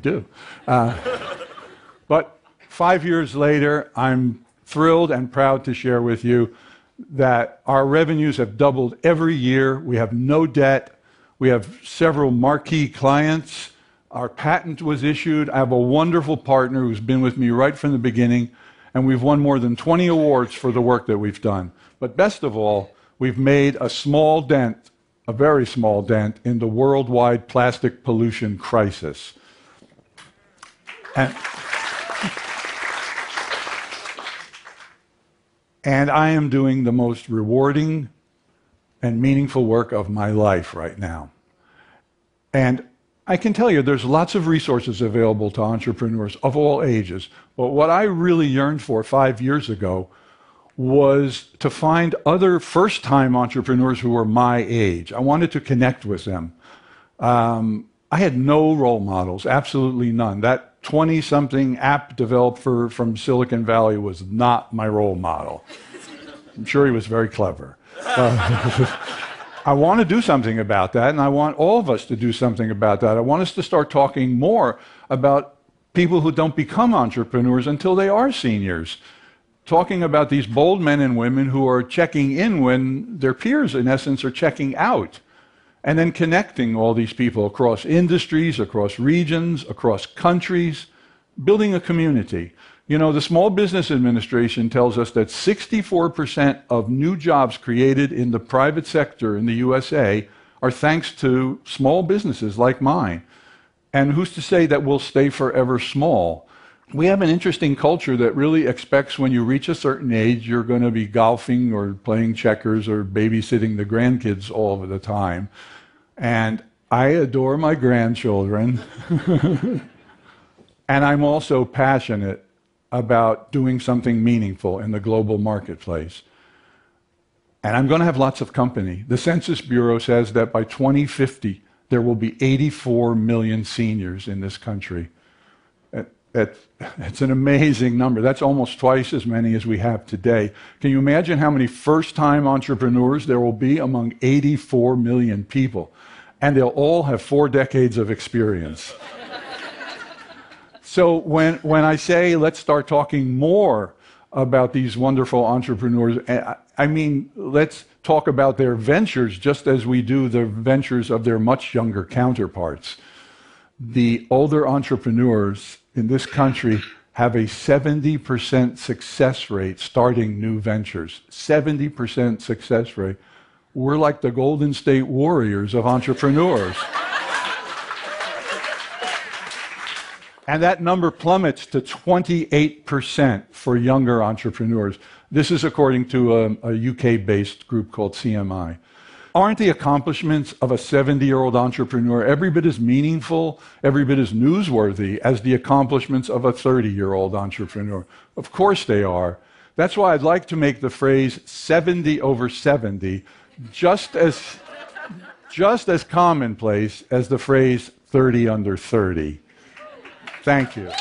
do. But 5 years later, I'm thrilled and proud to share with you that our revenues have doubled every year. We have no debt. We have several marquee clients. Our patent was issued. I have a wonderful partner who's been with me right from the beginning, and we've won more than 20 awards for the work that we've done. But best of all, we've made a small dent, a very small dent, in the worldwide plastic pollution crisis. And I am doing the most rewarding and meaningful work of my life right now. And I can tell you there's lots of resources available to entrepreneurs of all ages. But what I really yearned for 5 years ago was to find other first-time entrepreneurs who were my age. I wanted to connect with them. I had no role models, absolutely none. That 20-something app developer from Silicon Valley was not my role model. I'm sure he was very clever. I want to do something about that, and I want all of us to do something about that. I want us to start talking more about people who don't become entrepreneurs until they are seniors. Talking about these bold men and women who are checking in when their peers, in essence, are checking out. And then connecting all these people across industries, across regions, across countries, building a community. You know, the Small Business Administration tells us that 64% of new jobs created in the private sector in the USA are thanks to small businesses like mine. And who's to say that we'll stay forever small? We have an interesting culture that really expects when you reach a certain age, you're going to be golfing or playing checkers or babysitting the grandkids all of the time. And I adore my grandchildren. And I'm also passionate about doing something meaningful in the global marketplace. And I'm going to have lots of company. The Census Bureau says that by 2050, there will be 84 million seniors in this country. It's an amazing number. That's almost twice as many as we have today. Can you imagine how many first-time entrepreneurs there will be among 84 million people? And they'll all have 4 decades of experience. So when I say let's start talking more about these wonderful entrepreneurs, I mean let's talk about their ventures just as we do the ventures of their much younger counterparts. The older entrepreneurs in this country have a 70% success rate starting new ventures. 70% success rate. We're like the Golden State Warriors of entrepreneurs. And that number plummets to 28% for younger entrepreneurs. This is according to a UK-based group called CMI. Aren't the accomplishments of a 70-year-old entrepreneur every bit as meaningful, every bit as newsworthy as the accomplishments of a 30-year-old entrepreneur? Of course they are. That's why I'd like to make the phrase 70 over 70 just as commonplace as the phrase 30 under 30. Thank you.